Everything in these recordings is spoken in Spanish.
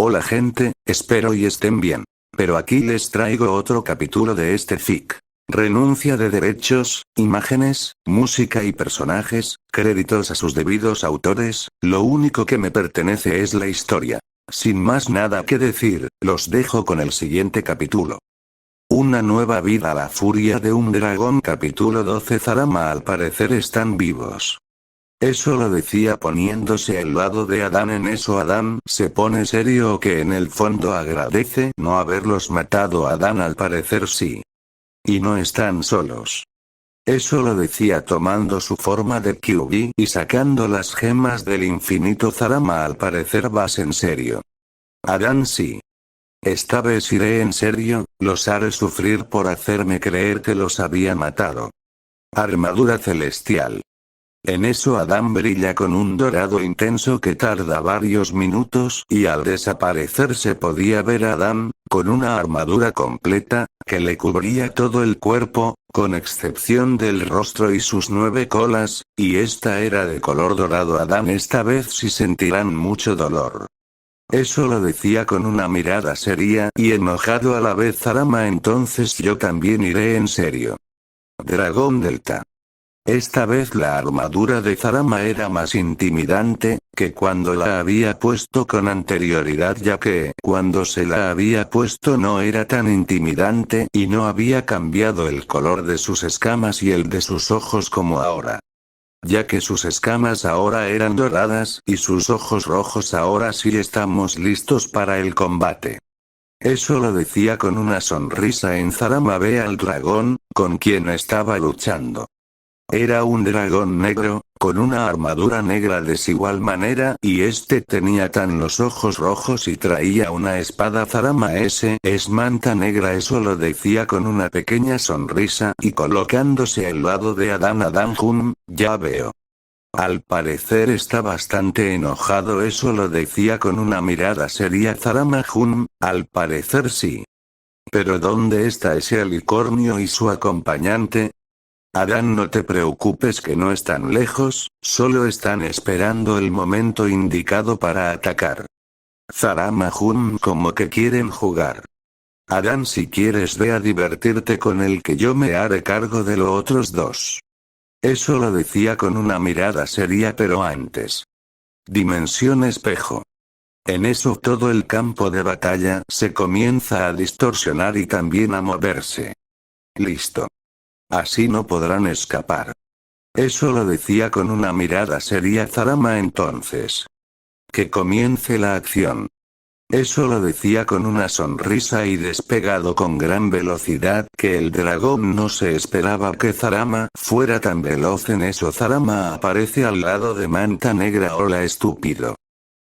Hola gente, espero y estén bien. Pero aquí les traigo otro capítulo de este fic. Renuncia de derechos, imágenes, música y personajes, créditos a sus debidos autores, lo único que me pertenece es la historia. Sin más nada que decir, los dejo con el siguiente capítulo. Una nueva vida a la furia de un dragón. Capítulo 12. Zarama al parecer están vivos. Eso lo decía poniéndose al lado de Adán. En eso Adán se pone serio o que en el fondo agradece no haberlos matado. Adán al parecer sí. Y no están solos. Eso lo decía tomando su forma de Kyuubi y sacando las gemas del infinito. Zarama al parecer vas en serio. Adán sí. Esta vez iré en serio, los haré sufrir por hacerme creer que los había matado. Armadura celestial. En eso Adán brilla con un dorado intenso que tarda varios minutos y al desaparecer se podía ver a Adán, con una armadura completa, que le cubría todo el cuerpo, con excepción del rostro y sus 9 colas, y esta era de color dorado. Adán esta vez sí sentirán mucho dolor. Eso lo decía con una mirada seria y enojado a la vez. Zarama entonces yo también iré en serio. Dragón Delta. Esta vez la armadura de Zarama era más intimidante que cuando la había puesto con anterioridad, ya que cuando se la había puesto no era tan intimidante y no había cambiado el color de sus escamas y el de sus ojos como ahora. Ya que sus escamas ahora eran doradas y sus ojos rojos. Ahora sí estamos listos para el combate. Eso lo decía con una sonrisa en Zarama ve al dragón, con quien estaba luchando. Era un dragón negro, con una armadura negra de igual manera y este tenía tan los ojos rojos y traía una espada. Zarama ese es manta negra. Eso lo decía con una pequeña sonrisa y colocándose al lado de Adán. Adán ya veo. Al parecer está bastante enojado. Eso lo decía con una mirada seria Zarama al parecer sí. Pero ¿dónde está ese unicornio y su acompañante? Adán no te preocupes que no están lejos, solo están esperando el momento indicado para atacar. Zarama como que quieren jugar. Adán si quieres ve a divertirte con el que yo me haré cargo de los otros dos. Eso lo decía con una mirada seria pero antes. Dimensión espejo. En eso todo el campo de batalla se comienza a distorsionar y también a moverse. Listo. Así no podrán escapar. Eso lo decía con una mirada seria Zarama entonces. Que comience la acción. Eso lo decía con una sonrisa y despegado con gran velocidad que el dragón no se esperaba que Zarama fuera tan veloz. En eso Zarama aparece al lado de manta negra. Hola estúpido.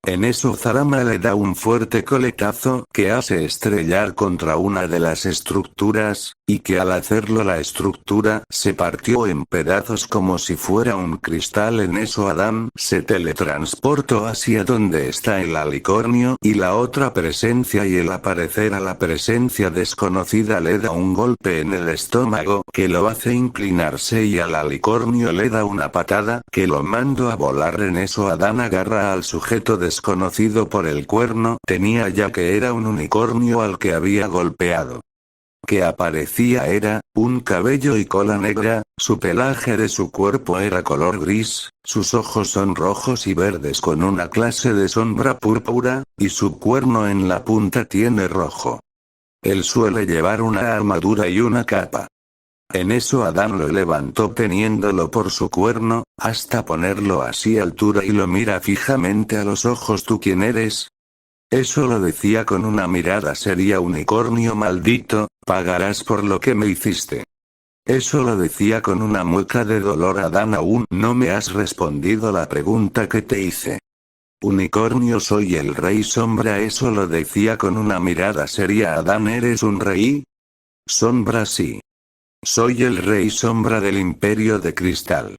En eso Zarama le da un fuerte coletazo que hace estrellar contra una de las estructuras, y que al hacerlo la estructura se partió en pedazos como si fuera un cristal. En eso Adán se teletransportó hacia donde está el alicornio y la otra presencia y al aparecer a la presencia desconocida le da un golpe en el estómago que lo hace inclinarse y al alicornio le da una patada que lo manda a volar. En eso Adán agarra al sujeto desconocido por el cuerno tenía ya que era un unicornio al que había golpeado. Que aparecía era un cabello y cola negra, su pelaje de su cuerpo era color gris, sus ojos son rojos y verdes con una clase de sombra púrpura, y su cuerno en la punta tiene rojo. Él suele llevar una armadura y una capa. En eso Adán lo levantó teniéndolo por su cuerno, hasta ponerlo así a altura y lo mira fijamente a los ojos. ¿Tú quién eres? Eso lo decía con una mirada seria unicornio maldito, pagarás por lo que me hiciste. Eso lo decía con una mueca de dolor. Adán aún no me has respondido la pregunta que te hice. Unicornio soy el rey sombra. Eso lo decía con una mirada seria. Adán ¿eres un rey? Sombra sí. Soy el rey sombra del imperio de cristal.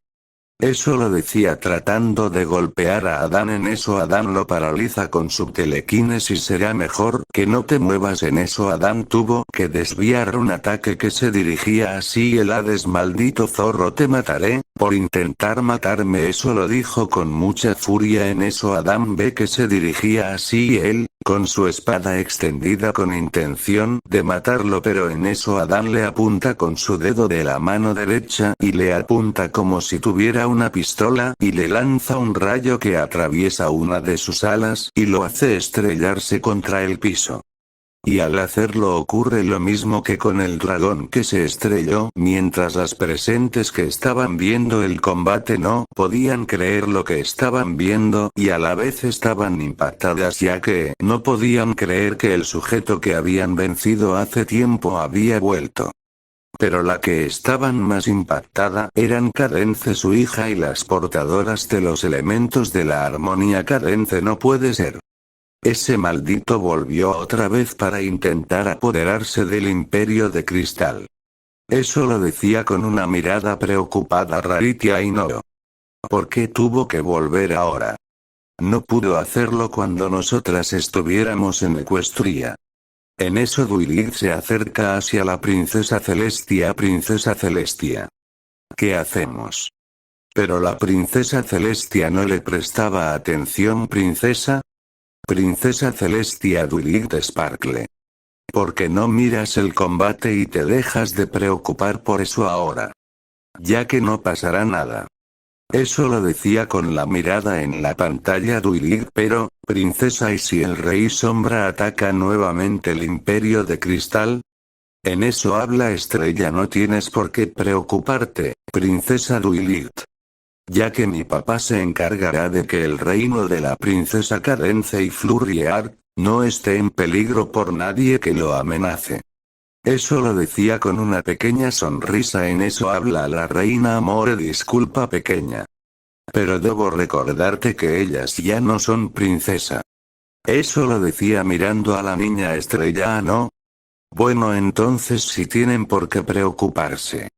Eso lo decía tratando de golpear a Adán. En eso Adán lo paraliza con su telequinesis. Será mejor que no te muevas. En eso Adán tuvo que desviar un ataque que se dirigía así. El Hades maldito zorro te mataré, por intentar matarme. Eso lo dijo con mucha furia. En eso Adán ve que se dirigía así él, con su espada extendida con intención de matarlo, pero en eso Adán le apunta con su dedo de la mano derecha y le apunta como si tuviera una pistola y le lanza un rayo que atraviesa una de sus alas y lo hace estrellarse contra el piso. Y al hacerlo ocurre lo mismo que con el dragón que se estrelló, mientras las presentes que estaban viendo el combate no podían creer lo que estaban viendo y a la vez estaban impactadas, ya que no podían creer que el sujeto que habían vencido hace tiempo había vuelto. Pero la que estaban más impactada eran Cadence, su hija, y las portadoras de los elementos de la armonía. Cadence no puede ser. Ese maldito volvió otra vez para intentar apoderarse del imperio de cristal. Eso lo decía con una mirada preocupada Rarity Ainoro. ¿Por qué tuvo que volver ahora? No pudo hacerlo cuando nosotras estuviéramos en Equestria. En eso Duilith se acerca hacia la princesa Celestia. Princesa Celestia. ¿Qué hacemos? Pero la princesa Celestia no le prestaba atención. Princesa Celestia. Duilith Sparkle. ¿Por qué no miras el combate y te dejas de preocupar por eso ahora? Ya que no pasará nada. Eso lo decía con la mirada en la pantalla Duilith. Pero, princesa, ¿y si el rey sombra ataca nuevamente el imperio de cristal? En eso habla Estrella. No tienes por qué preocuparte, princesa Duilith. Ya que mi papá se encargará de que el reino de la princesa Cadence y Flurriard no esté en peligro por nadie que lo amenace. Eso lo decía con una pequeña sonrisa. En eso habla la reina Amore. Disculpa, pequeña. Pero debo recordarte que ellas ya no son princesa. Eso lo decía mirando a la niña Estrella. ¿Ah, no? Bueno, entonces sí tienen por qué preocuparse.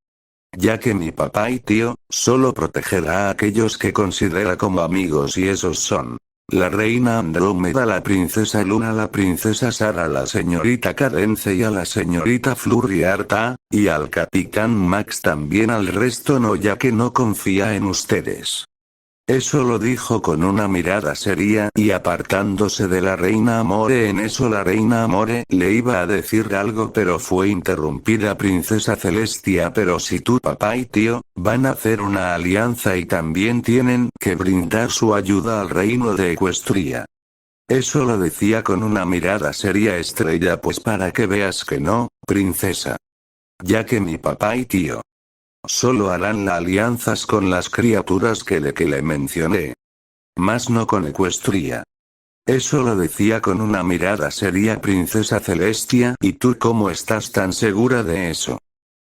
Ya que mi papá y tío solo protegerá a aquellos que considera como amigos, y esos son la reina Andrómeda, la princesa Luna, la princesa Sara, la señorita Cadence y a la señorita Flurriarta, y al capitán Max también. Al resto no, ya que no confía en ustedes. Eso lo dijo con una mirada seria y apartándose de la reina Amore. En eso la reina Amore le iba a decir algo, pero fue interrumpida. Princesa Celestia, pero si tu papá y tío van a hacer una alianza y también tienen que brindar su ayuda al reino de Equestria. Eso lo decía con una mirada seria Estrella. Pues para que veas que no, princesa. Ya que mi papá y tío solo harán las alianzas con las criaturas que le mencioné. Más no con Equestria. Eso lo decía con una mirada seria princesa Celestia. ¿Y tú cómo estás tan segura de eso?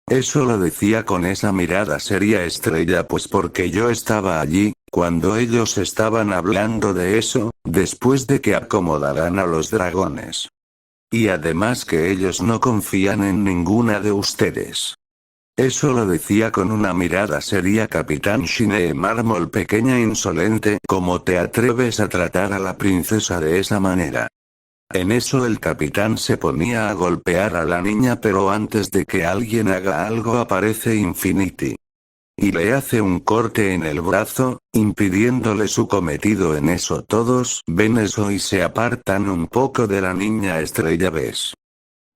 Eso lo decía con esa mirada seria Estrella. Pues porque yo estaba allí cuando ellos estaban hablando de eso, después de que acomodaran a los dragones. Y además que ellos no confían en ninguna de ustedes. Eso lo decía con una mirada seria capitán Shine Mármol. Pequeña insolente, ¿cómo te atreves a tratar a la princesa de esa manera? En eso el capitán se ponía a golpear a la niña, pero antes de que alguien haga algo aparece Infinity. Y le hace un corte en el brazo, impidiéndole su cometido. En eso todos ven eso y se apartan un poco de la niña Estrella. ¿Ves?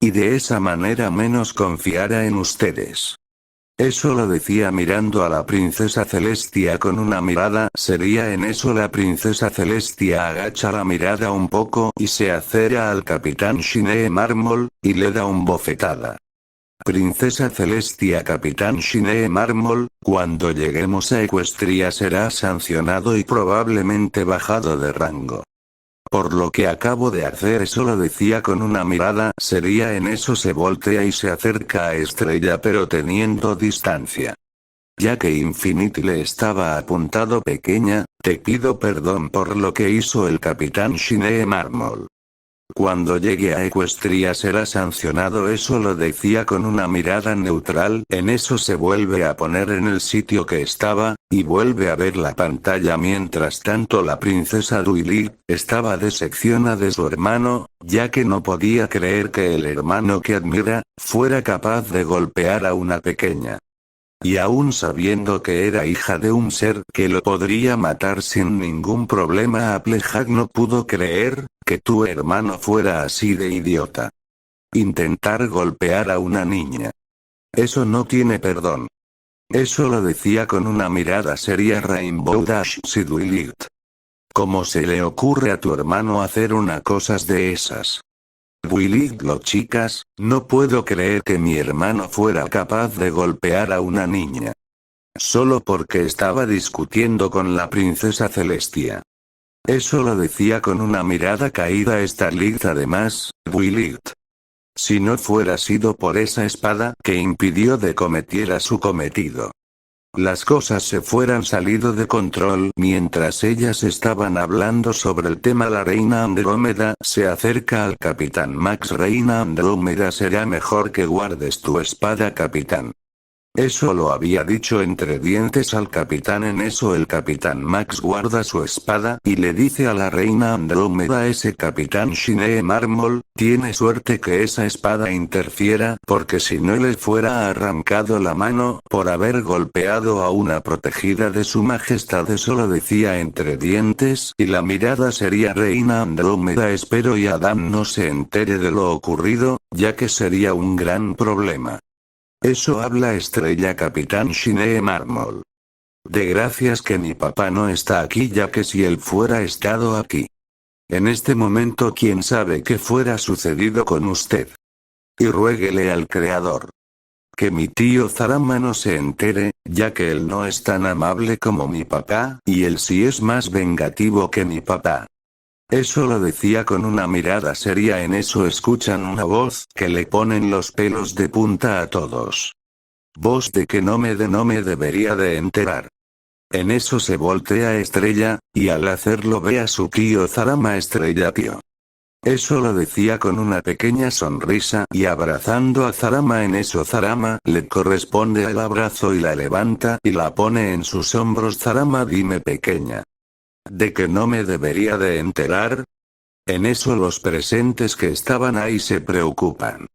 Y de esa manera menos confiará en ustedes. Eso lo decía mirando a la princesa Celestia con una mirada seria. En eso la princesa Celestia agacha la mirada un poco y se acerca al capitán Shine Mármol, y le da un bofetada. Princesa Celestia. Capitán Shine Mármol, cuando lleguemos a Equestria será sancionado y probablemente bajado de rango. Por lo que acabo de hacer. Eso lo decía con una mirada seria. En eso se voltea y se acerca a Estrella, pero teniendo distancia. Ya que Infinity le estaba apuntado. Pequeña, te pido perdón por lo que hizo el capitán Shine Mármol. Cuando llegue a Equestria será sancionado. Eso lo decía con una mirada neutral. En eso se vuelve a poner en el sitio que estaba, y vuelve a ver la pantalla. Mientras tanto la princesa Duilith estaba decepcionada de su hermano, ya que no podía creer que el hermano que admira fuera capaz de golpear a una pequeña. Y aún sabiendo que era hija de un ser que lo podría matar sin ningún problema, Applejack no pudo creer que tu hermano fuera así de idiota. Intentar golpear a una niña. Eso no tiene perdón. Eso lo decía con una mirada seria Rainbow Dash Sidwilit. ¿Cómo se le ocurre a tu hermano hacer una cosas de esas? Willit lo chicas, no puedo creer que mi hermano fuera capaz de golpear a una niña. Solo porque estaba discutiendo con la princesa Celestia. Eso lo decía con una mirada caída Starlight además, Willit. Si no fuera sido por esa espada que impidió de cometiera su cometido. Las cosas se fueran salido de control mientras ellas estaban hablando sobre el tema. La reina Andrómeda se acerca al capitán Max. Reina Andrómeda, será mejor que guardes tu espada, capitán. Eso lo había dicho entre dientes al capitán. En eso el capitán Max guarda su espada y le dice a la reina Andrómeda: ese capitán Shine Mármol, tiene suerte que esa espada interfiera, porque si no le fuera arrancado la mano, por haber golpeado a una protegida de su majestad. Eso lo decía entre dientes y la mirada sería reina Andrómeda. Espero y Adam no se entere de lo ocurrido, ya que sería un gran problema. Eso habla Estrella, capitán Shine Mármol. De gracias que mi papá no está aquí, ya que si él fuera estado aquí. En este momento quién sabe qué fuera sucedido con usted. Y ruéguele al creador. Que mi tío Zarama no se entere, ya que él no es tan amable como mi papá, y él sí es más vengativo que mi papá. Eso lo decía con una mirada seria. En eso escuchan una voz que le ponen los pelos de punta a todos. Voz de que no me debería de enterar. En eso se voltea Estrella, y al hacerlo ve a su tío Zarama. Estrella, tío. Eso lo decía con una pequeña sonrisa y abrazando a Zarama. En eso Zarama le corresponde el abrazo y la levanta y la pone en sus hombros. Zarama, dime, pequeña. ¿De que no me debería de enterar? En eso los presentes que estaban ahí se preocupan.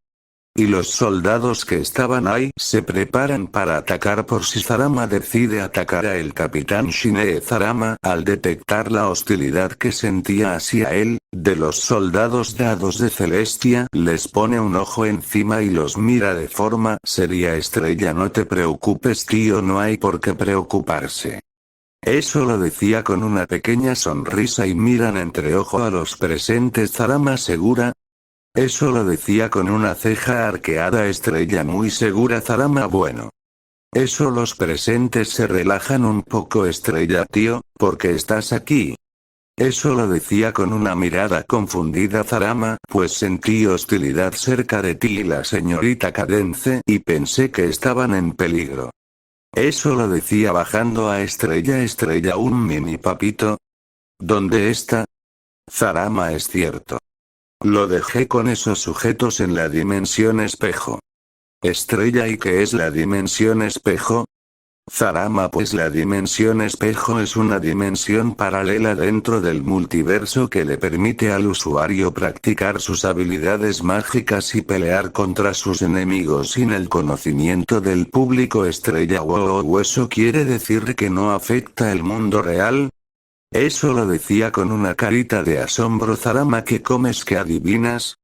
Y los soldados que estaban ahí se preparan para atacar por si Zarama decide atacar a el capitán Shine. Zarama, al detectar la hostilidad que sentía hacia él, de los soldados dados de Celestia, les pone un ojo encima y los mira de forma seria. Estrella, no te preocupes, tío, no hay por qué preocuparse. Eso lo decía con una pequeña sonrisa y miran entre ojo a los presentes. Zarama, ¿segura? Eso lo decía con una ceja arqueada. Estrella, muy segura. Zarama, bueno. Eso los presentes se relajan un poco. Estrella, tío, ¿por qué estás aquí? Eso lo decía con una mirada confundida. Zarama, pues sentí hostilidad cerca de ti y la señorita Cadence, y pensé que estaban en peligro. Eso lo decía bajando a Estrella. Estrella, un mini papito. ¿Dónde está? Zarama, es cierto. Lo dejé con esos sujetos en la dimensión espejo. Estrella, ¿y qué es la dimensión espejo? Zarama, pues la dimensión espejo es una dimensión paralela dentro del multiverso que le permite al usuario practicar sus habilidades mágicas y pelear contra sus enemigos sin el conocimiento del público. Estrella, wow, ¿eso quiere decir que no afecta el mundo real? Eso lo decía con una carita de asombro. Zarama, ¿qué comes que adivinas?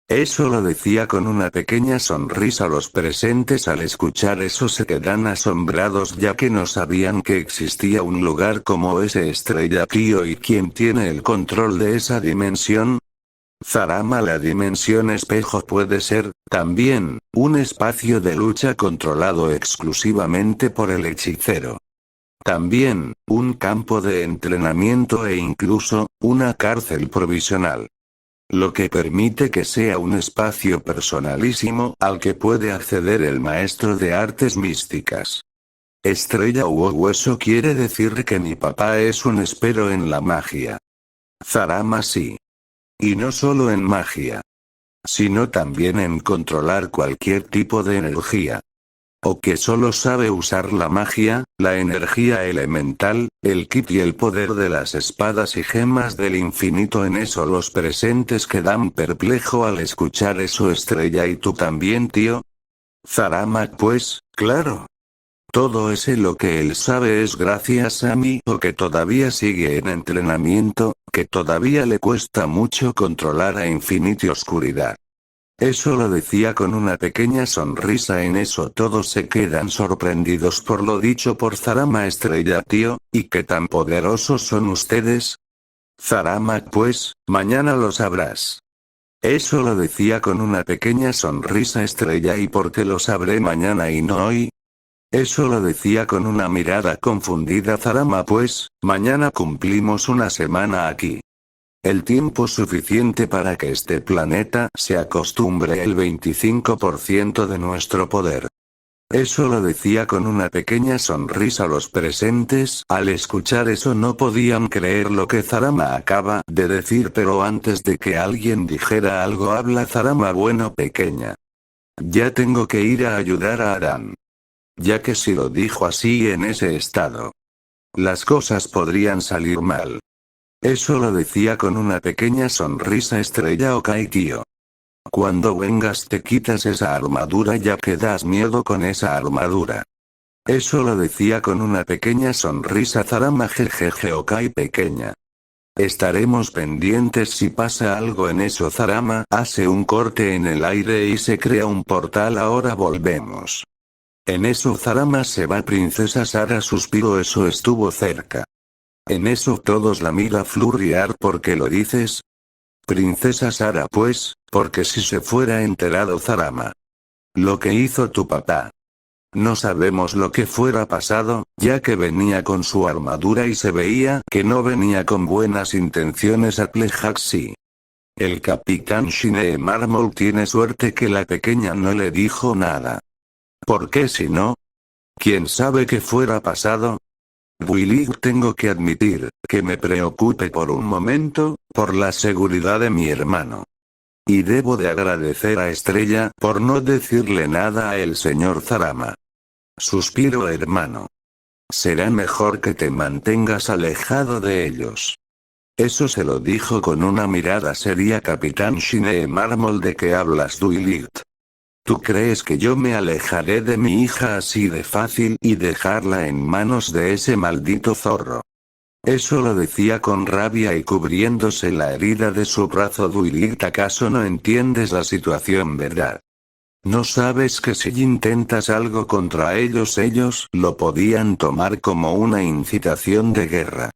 Eso lo decía con una pequeña sonrisa. Los presentes al escuchar eso se quedan asombrados, ya que no sabían que existía un lugar como ese. Estrella, tío, ¿y quién tiene el control de esa dimensión? Zarama, la dimensión espejo puede ser, también, un espacio de lucha controlado exclusivamente por el hechicero. También, un campo de entrenamiento e incluso, una cárcel provisional. Lo que permite que sea un espacio personalísimo al que puede acceder el maestro de artes místicas. Estrella, wow, eso quiere decir que mi papá es un espero en la magia. Zarama, sí. Y no solo en magia, sino también en controlar cualquier tipo de energía. O que solo sabe usar la magia, la energía elemental, el ki y el poder de las espadas y gemas del infinito. En eso los presentes quedan perplejos al escuchar eso. Estrella, ¿y tú también, tío? Zarama, pues, claro. todo ese lo que él sabe es gracias a mí o que todavía sigue en entrenamiento, que todavía le cuesta mucho controlar a Infinity Oscuridad. Eso lo decía con una pequeña sonrisa. En eso todos se quedan sorprendidos por lo dicho por Zarama Estrella. Tío, ¿y qué tan poderosos son ustedes? Zarama, pues, mañana lo sabrás. Eso lo decía con una pequeña sonrisa Estrella. ¿Y por qué lo sabré mañana y no hoy? Eso lo decía con una mirada confundida Zarama. Pues, mañana cumplimos una semana aquí. El tiempo suficiente para que este planeta se acostumbre el 25% de nuestro poder. Eso lo decía con una pequeña sonrisa. Los presentes, al escuchar eso, no podían creer lo que Zarama acaba de decir, pero antes de que alguien dijera algo, habla Zarama. Bueno, pequeña. Ya tengo que ir a ayudar a Adán. Ya que si lo dijo así en ese estado, las cosas podrían salir mal. Eso lo decía con una pequeña sonrisa Estrella. Ok, tío. Cuando vengas te quitas esa armadura ya que das miedo con esa armadura. Eso lo decía con una pequeña sonrisa Zarama. Jejeje. Ok, pequeña. Estaremos pendientes si pasa algo. En eso Zarama hace un corte en el aire y se crea un portal. Ahora volvemos. En eso Zarama se va. Princesa Sara suspiró. Eso estuvo cerca. En eso todos la mira flurriar. ¿Por qué lo dices? Princesa Sara, pues, porque si se fuera enterado Zarama lo que hizo tu papá. No sabemos lo que fuera pasado, ya que venía con su armadura y se veía que no venía con buenas intenciones. Applejaxi. El capitán Shine Mármol tiene suerte que la pequeña no le dijo nada. ¿Por qué si no? ¿Quién sabe qué fuera pasado? Willy, tengo que admitir, que me preocupe por un momento, por la seguridad de mi hermano. Y debo de agradecer a Estrella por no decirle nada a el señor Zarama. Suspiro hermano. Será mejor que te mantengas alejado de ellos. Eso se lo dijo con una mirada seria capitán Shine Mármol. ¿De qué hablas, Willy? ¿Tú crees que yo me alejaré de mi hija así de fácil y dejarla en manos de ese maldito zorro? Eso lo decía con rabia y cubriéndose la herida de su brazo. Duilit, ¿acaso no entiendes la situación, verdad? ¿No sabes que si intentas algo contra ellos lo podían tomar como una incitación de guerra?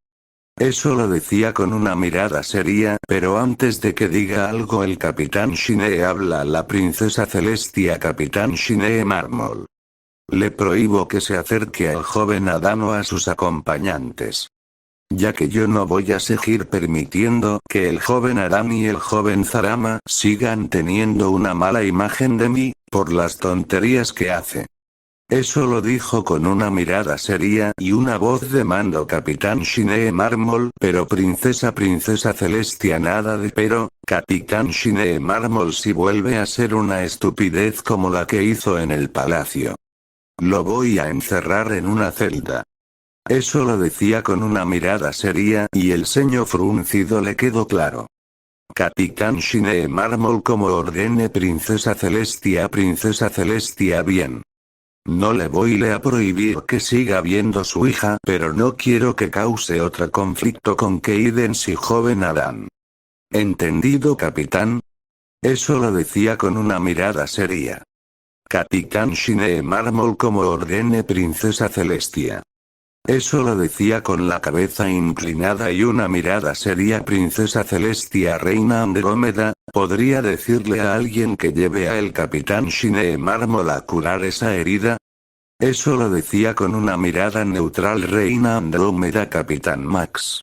Eso lo decía con una mirada seria, pero antes de que diga algo el capitán Shine habla a la princesa Celestia. Capitán Shine Mármol. Le prohíbo que se acerque al joven Adán o a sus acompañantes. Ya que yo no voy a seguir permitiendo que el joven Adán y el joven Zarama sigan teniendo una mala imagen de mí, por las tonterías que hace. Eso lo dijo con una mirada seria y una voz de mando capitán Shine Mármol. Pero princesa Celestia, nada de pero, capitán Shine Mármol, si vuelve a ser una estupidez como la que hizo en el palacio, lo voy a encerrar en una celda. Eso lo decía con una mirada seria y el ceño fruncido le quedó claro. Capitán Shine Mármol, como ordene princesa Celestia, bien. No le voy a prohibir que siga viendo su hija, pero no quiero que cause otro conflicto con Cadence y joven Adán. ¿Entendido, capitán? Eso lo decía con una mirada seria. Capitán Shine Mármol, como ordene princesa Celestia. Eso lo decía con la cabeza inclinada y una mirada seria. Princesa Celestia, reina Andrómeda, ¿podría decirle a alguien que lleve a el capitán Shine Mármol a curar esa herida? Eso lo decía con una mirada neutral. Reina Andrómeda, capitán Max.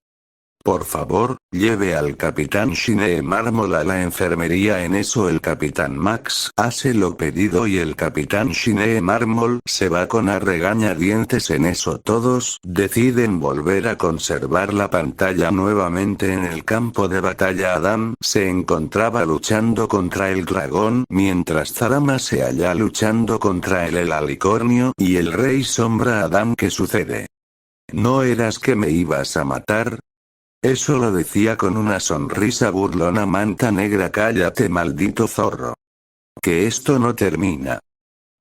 Por favor, lleve al capitán Shine Mármol a la enfermería. En eso el capitán Max hace lo pedido y el capitán Shine Mármol se va con a regañadientes. En eso todos deciden volver a conservar la pantalla nuevamente. En el campo de batalla Adán se encontraba luchando contra el dragón, mientras Zarama se halla luchando contra el helicornio y el rey sombra. Adán, ¿qué sucede? ¿No eras que me ibas a matar? Eso lo decía con una sonrisa burlona. Manta negra, cállate, maldito zorro. Que esto no termina.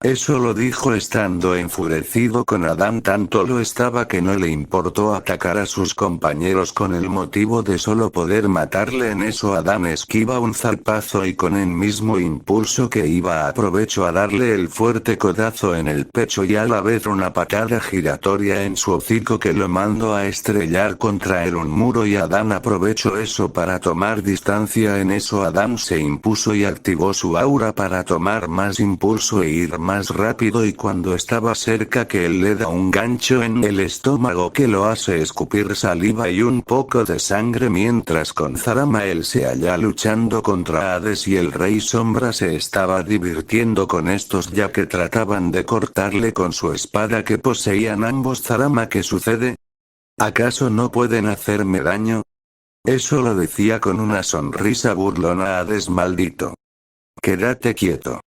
Eso lo dijo estando enfurecido con Adán, tanto lo estaba que no le importó atacar a sus compañeros con el motivo de solo poder matarle. En eso Adán esquiva un zarpazo y con el mismo impulso que iba aprovecho a darle el fuerte codazo en el pecho y a la vez una patada giratoria en su hocico que lo mandó a estrellar contra un muro y Adán aprovechó eso para tomar distancia. En eso Adán se impuso y activó su aura para tomar más impulso e ir más rápido y cuando estaba cerca que él le da un gancho en el estómago que lo hace escupir saliva y un poco de sangre mientras con Zarama él se halla luchando contra Hades y el Rey Sombra se estaba divirtiendo con estos ya que trataban de cortarle con su espada que poseían ambos. Zarama, ¿qué sucede? ¿Acaso no pueden hacerme daño? Eso lo decía con una sonrisa burlona Hades, maldito. Quédate quieto.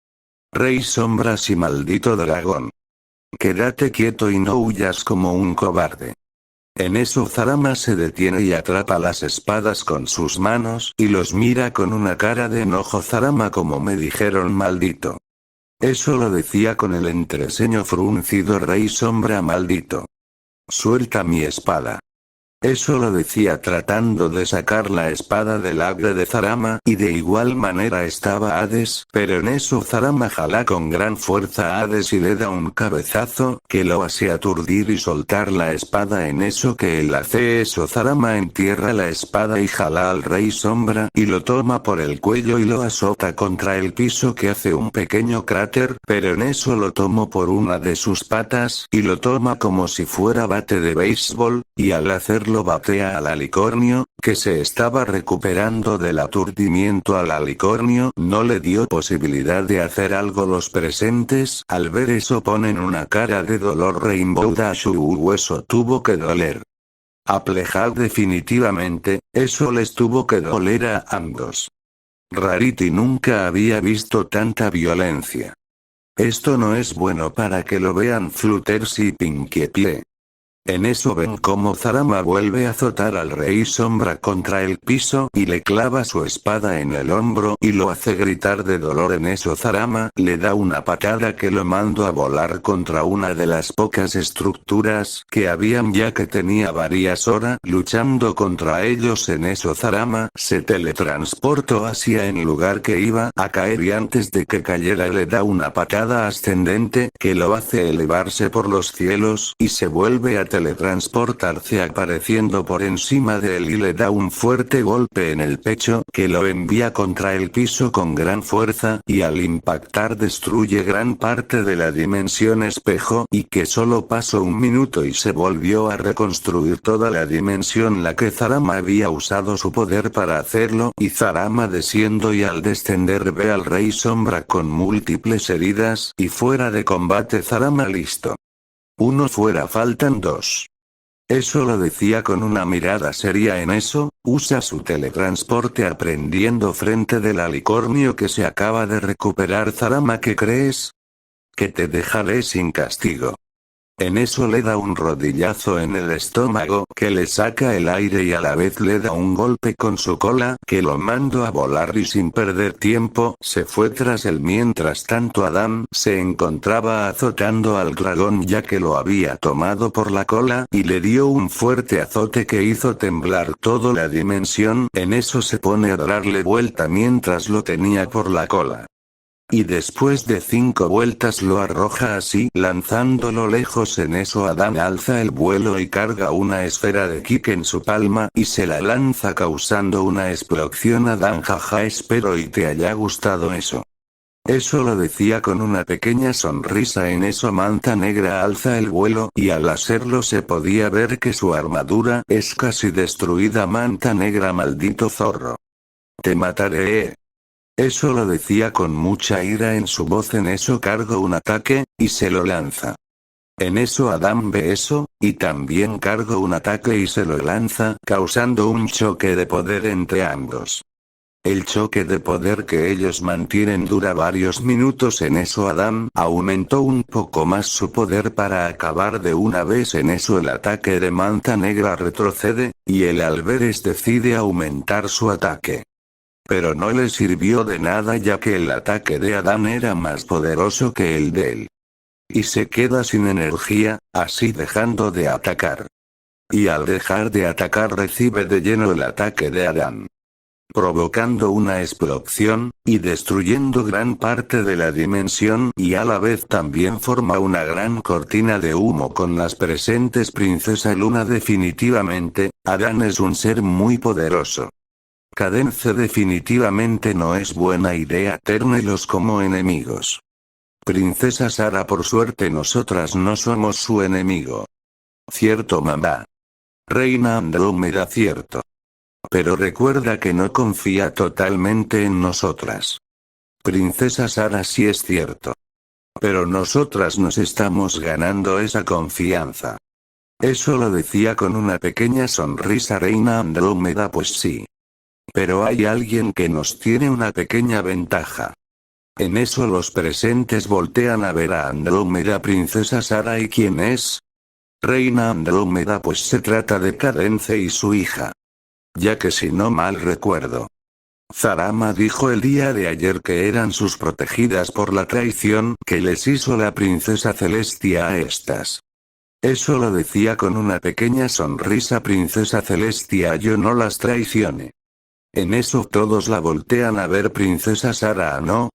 Rey Sombras y maldito dragón. Quédate quieto y no huyas como un cobarde. En eso Zarama se detiene y atrapa las espadas con sus manos y los mira con una cara de enojo. Zarama, como me dijeron, maldito. Eso lo decía con el entreceño fruncido Rey Sombra, maldito. Suelta mi espada. Eso lo decía tratando de sacar la espada del abre de Zarama y de igual manera estaba Hades, pero en eso Zarama jala con gran fuerza a Hades y le da un cabezazo que lo hace aturdir y soltar la espada. En eso que él hace eso Zarama entierra la espada y jala al Rey Sombra y lo toma por el cuello y lo azota contra el piso que hace un pequeño cráter, pero en eso lo tomó por una de sus patas y lo toma como si fuera bate de béisbol, y al hacerlo batea al alicornio, que se estaba recuperando del aturdimiento. Al alicornio no le dio posibilidad de hacer algo. Los presentes al ver eso ponen una cara de dolor. Rainbow Dash, su hueso tuvo que doler. Applejad, definitivamente, eso les tuvo que doler a ambos. Rarity nunca había visto tanta violencia. Esto no es bueno para que lo vean Flutters y Pinkie Pie. En eso ven como Zarama vuelve a azotar al Rey Sombra contra el piso y le clava su espada en el hombro y lo hace gritar de dolor. En eso Zarama le da una patada que lo mandó a volar contra una de las pocas estructuras que habían, ya que tenía varias horas luchando contra ellos. En eso Zarama se teletransportó hacia el lugar que iba a caer y antes de que cayera le da una patada ascendente que lo hace elevarse por los cielos y se vuelve a teletransportarse apareciendo por encima de él y le da un fuerte golpe en el pecho que lo envía contra el piso con gran fuerza y al impactar destruye gran parte de la dimensión espejo y que solo pasó un minuto y se volvió a reconstruir toda la dimensión, la que Zarama había usado su poder para hacerlo, y Zarama desciende y al descender ve al Rey Sombra con múltiples heridas y fuera de combate. Zarama, listo. Uno fuera, faltan dos. Eso lo decía con una mirada seria. En eso, usa su teletransporte aprendiendo frente del alicornio que se acaba de recuperar. Zarama, ¿qué crees? Que te dejaré sin castigo. En eso le da un rodillazo en el estómago que le saca el aire y a la vez le da un golpe con su cola que lo mandó a volar y sin perder tiempo se fue tras él. Mientras tanto Adán se encontraba azotando al dragón ya que lo había tomado por la cola y le dio un fuerte azote que hizo temblar toda la dimensión. En eso se pone a darle vuelta mientras lo tenía por la cola. Y después de 5 vueltas lo arroja así, lanzándolo lejos. En eso Adán alza el vuelo y carga una esfera de Kik en su palma y se la lanza causando una explosión. Adán, jaja, espero y te haya gustado eso. Eso lo decía con una pequeña sonrisa. En eso Manta Negra alza el vuelo y al hacerlo se podía ver que su armadura es casi destruida. Manta Negra, maldito zorro. Te mataré. Eso lo decía con mucha ira en su voz. En eso cargo un ataque, y se lo lanza. En eso Adán ve eso, y también cargo un ataque y se lo lanza, causando un choque de poder entre ambos. El choque de poder que ellos mantienen dura varios minutos. En eso Adán aumentó un poco más su poder para acabar de una vez. En eso el ataque de Manta Negra retrocede, y el Alberes decide aumentar su ataque. Pero no le sirvió de nada ya que el ataque de Adán era más poderoso que el de él. Y se queda sin energía, así dejando de atacar. Y al dejar de atacar recibe de lleno el ataque de Adán, provocando una explosión, y destruyendo gran parte de la dimensión y a la vez también forma una gran cortina de humo con las presentes Princesa Luna. Definitivamente, Adán es un ser muy poderoso. Cadence definitivamente no es buena idea tenerlos como enemigos. Princesa Sara, por suerte nosotras no somos su enemigo. Cierto, mamá. Reina Andrómeda, cierto. Pero recuerda que no confía totalmente en nosotras. Princesa Sara, sí es cierto. Pero nosotras nos estamos ganando esa confianza. Eso lo decía con una pequeña sonrisa Reina Andrómeda, pues sí. Pero hay alguien que nos tiene una pequeña ventaja. En eso los presentes voltean a ver a Andrómeda. Princesa Sara, ¿y quién es? Reina Andrómeda, pues se trata de Cadence y su hija. Ya que si no mal recuerdo, Zarama dijo el día de ayer que eran sus protegidas por la traición que les hizo la princesa Celestia a estas. Eso lo decía con una pequeña sonrisa Princesa Celestia, yo no las traicioné. En eso todos la voltean a ver. Princesa Sara, ¿no?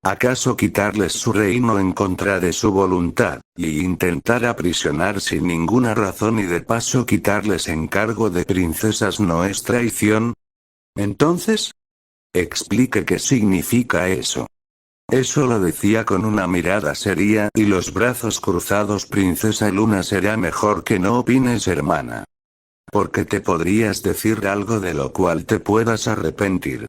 ¿Acaso quitarles su reino en contra de su voluntad, y intentar aprisionar sin ninguna razón y de paso quitarles encargo de princesas no es traición? Entonces, explique qué significa eso. Eso lo decía con una mirada seria y los brazos cruzados. Princesa Luna, será mejor que no opines, hermana. Porque te podrías decir algo de lo cual te puedas arrepentir.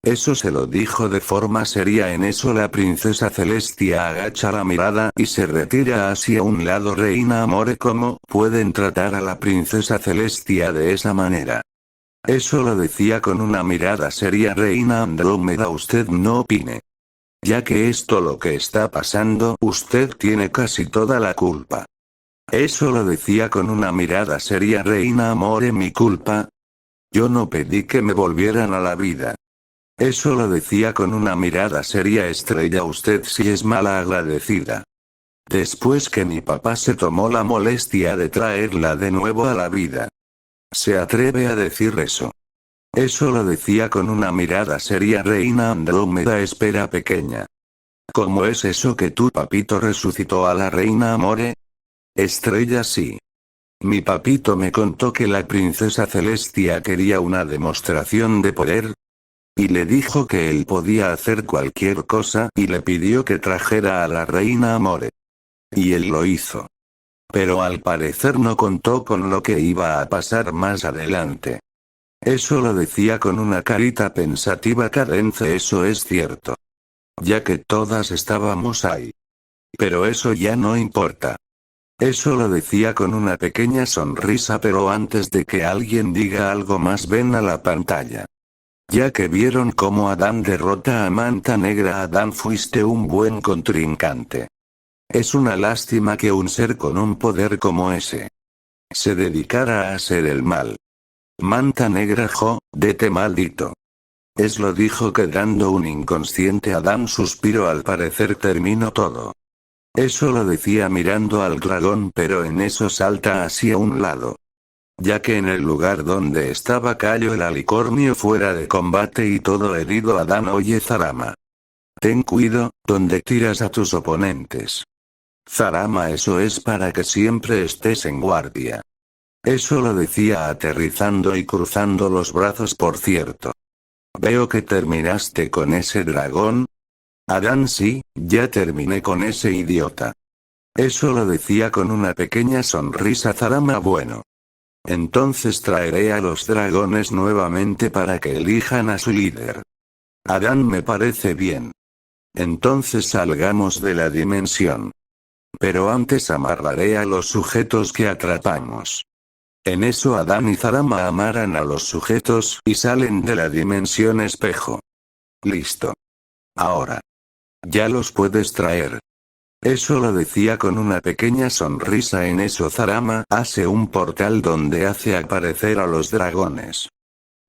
Eso se lo dijo de forma seria. En eso la princesa Celestia agacha la mirada y se retira hacia un lado. Reina Amore, ¿cómo pueden tratar a la princesa Celestia de esa manera? Eso lo decía con una mirada seria Reina Andrómeda, usted no opine. Ya que esto lo que está pasando, usted tiene casi toda la culpa. Eso lo decía con una mirada seria Reina Amore, ¿mi culpa? Yo no pedí que me volvieran a la vida. Eso lo decía con una mirada seria Estrella, usted sí es mala agradecida. Después que mi papá se tomó la molestia de traerla de nuevo a la vida. ¿Se atreve a decir eso? Eso lo decía con una mirada seria Reina Andrómeda, espera pequeña. ¿Cómo es eso que tu papito resucitó a la Reina Amore? Estrella, sí. Mi papito me contó que la princesa Celestia quería una demostración de poder. Y le dijo que él podía hacer cualquier cosa y le pidió que trajera a la Reina Amore. Y él lo hizo. Pero al parecer no contó con lo que iba a pasar más adelante. Eso lo decía con una carita pensativa Cadence, eso es cierto. Ya que todas estábamos ahí. Pero eso ya no importa. Eso lo decía con una pequeña sonrisa, pero antes de que alguien diga algo más ven a la pantalla. Ya que vieron cómo Adán derrota a Manta Negra, Adán fuiste un buen contrincante. Es una lástima que un ser con un poder como ese se dedicara a hacer el mal. Manta Negra, dete maldito. Es lo dijo quedando un inconsciente. Adán suspiró, al parecer terminó todo. Eso lo decía mirando al dragón, pero en eso salta hacia un lado. Ya que en el lugar donde estaba cayó el alicornio fuera de combate y todo herido. Adán, oye Zarama. Ten cuidado, donde tiras a tus oponentes. Zarama, eso es para que siempre estés en guardia. Eso lo decía aterrizando y cruzando los brazos. Por cierto. Veo que terminaste con ese dragón. Adán, sí, ya terminé con ese idiota. Eso lo decía con una pequeña sonrisa Zarama, bueno. Entonces traeré a los dragones nuevamente para que elijan a su líder. Adán, me parece bien. Entonces salgamos de la dimensión. Pero antes amarraré a los sujetos que atrapamos. En eso Adán y Zarama amarran a los sujetos y salen de la dimensión espejo. Listo. Ahora. Ya los puedes traer. Eso lo decía con una pequeña sonrisa. En eso Zarama hace un portal donde hace aparecer a los dragones.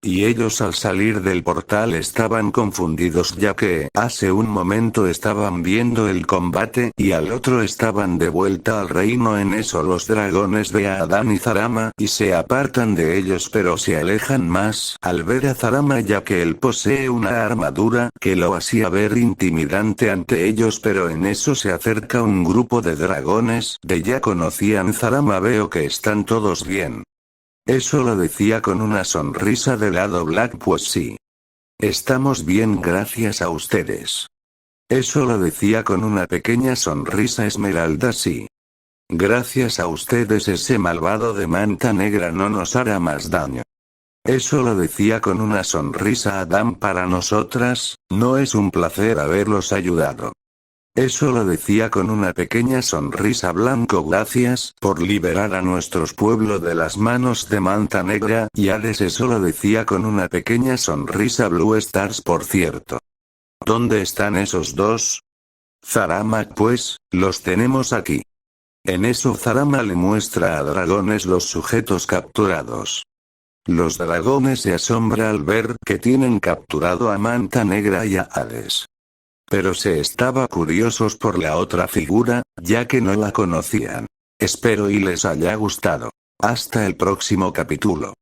Y ellos al salir del portal estaban confundidos ya que hace un momento estaban viendo el combate y al otro estaban de vuelta al reino. En eso los dragones ve a Adán y Zarama y se apartan de ellos pero se alejan más al ver a Zarama ya que él posee una armadura que lo hacía ver intimidante ante ellos, pero en eso se acerca un grupo de dragones de ya conocían Zarama. Veo que están todos bien. Eso lo decía con una sonrisa de lado Black. Pues sí. Estamos bien gracias a ustedes. Eso lo decía con una pequeña sonrisa Esmeralda. Sí. Gracias a ustedes ese malvado de manta negra no nos hará más daño. Eso lo decía con una sonrisa Adán. Para nosotras, no es un placer haberlos ayudado. Eso lo decía con una pequeña sonrisa Blanco. Gracias por liberar a nuestros pueblos de las manos de Manta Negra y Hades. Eso lo decía con una pequeña sonrisa Blue Stars. Por cierto, ¿dónde están esos dos? Zarama. Pues, los tenemos aquí. En eso Zarama le muestra a dragones los sujetos capturados. Los dragones se asombran al ver que tienen capturado a Manta Negra y a Hades. Pero se estaba curiosos por la otra figura, ya que no la conocían. Espero y les haya gustado. Hasta el próximo capítulo.